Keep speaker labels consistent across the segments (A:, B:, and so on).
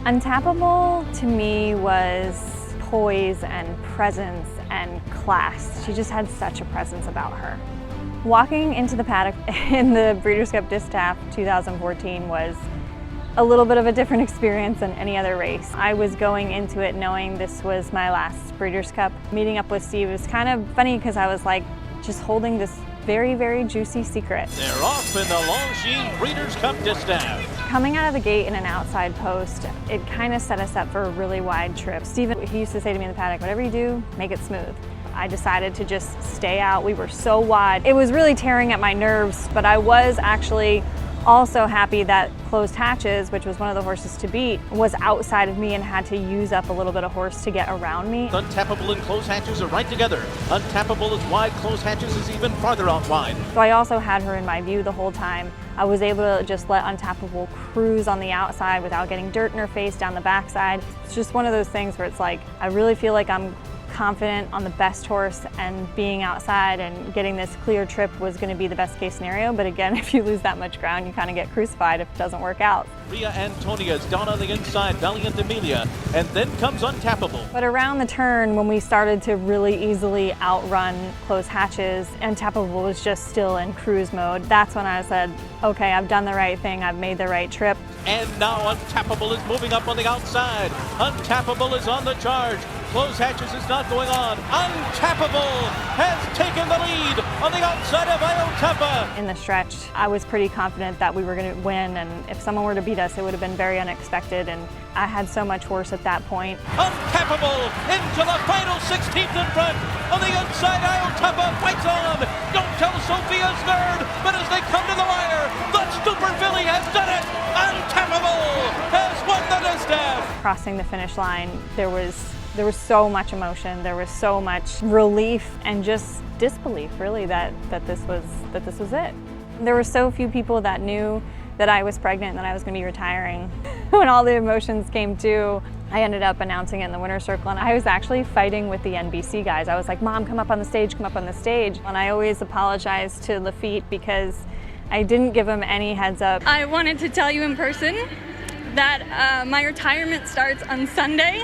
A: Untapable to me was poise and presence and class. She just had such a presence about her. Walking into the paddock in the Breeders' Cup Distaff 2014 was a little bit of a different experience than any other race. I was going into it knowing this was my last Breeders' Cup. Meeting up with Steve was kind of funny because I was like just holding this very, very juicy secret.
B: They're off in the Longines Breeders' Cup Distaff.
A: Coming out of the gate in an outside post, it kind of set us up for a really wide trip. Steven, he used to say to me in the paddock, whatever you do, make it smooth. I decided to just stay out. We were so wide. It was really tearing at my nerves, but I was actually also happy that Closed Hatches, which was one of the horses to beat, was outside of me and had to use up a little bit of horse to get around me.
B: Untapable and Closed Hatches are right together. Untapable is wide, Closed Hatches is even farther out wide.
A: So I also had her in my view the whole time. I was able to just let Untapable cruise on the outside without getting dirt in her face down the backside. It's just one of those things where it's like, I really feel like I'm confident on the best horse, and being outside and getting this clear trip was going to be the best case scenario. But again, if you lose that much ground, you kind of get crucified if it doesn't work out.
B: Ria Antonia's down on the inside, Valiant Amelia, and then comes Untapable.
A: But around the turn, when we started to really easily outrun Closed Hatches, Untapable was just still in cruise mode. That's when I said, okay, I've done the right thing, I've made the right trip.
B: And now Untapable is moving up on the outside. Untapable is on the charge. Closed Hatches is not going on. Untapable has taken the lead on the outside of Iotapa.
A: In the stretch, I was pretty confident that we were going to win, and if someone were to beat us, it would have been very unexpected, and I had so much horse at that point.
B: Untapable into the final 16th in front. On the inside, Iotapa fights on. Don't tell Sophia's nerd, but as they come to the wire, the Stupor Philly has done it. Untapable has won the distaff.
A: Crossing the finish line, there was so much emotion, there was so much relief and just disbelief, really, that this was it. There were so few people that knew that I was pregnant and that I was going to be retiring. When all the emotions came due, I ended up announcing it in the winner's circle, and I was actually fighting with the NBC guys. I was like, Mom, come up on the stage, come up on the stage. And I always apologized to Lafitte because I didn't give him any heads up.
C: I wanted to tell you in person that my retirement starts on Sunday,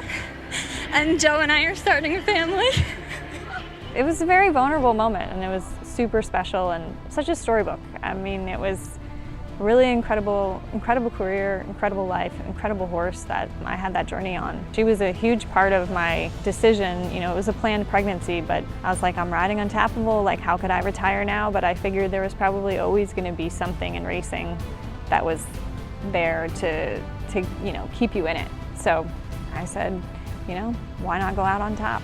C: and Joe and I are starting a family.
A: It was a very vulnerable moment, and it was super special and such a storybook. I mean, it was a really incredible career, incredible life, incredible horse that I had that journey on. She was a huge part of my decision. You know, it was a planned pregnancy, but I was like, I'm riding Untapable, like how could I retire now? But I figured there was probably always going to be something in racing that was there to you know, keep you in it. So I said, you know, why not go out on top?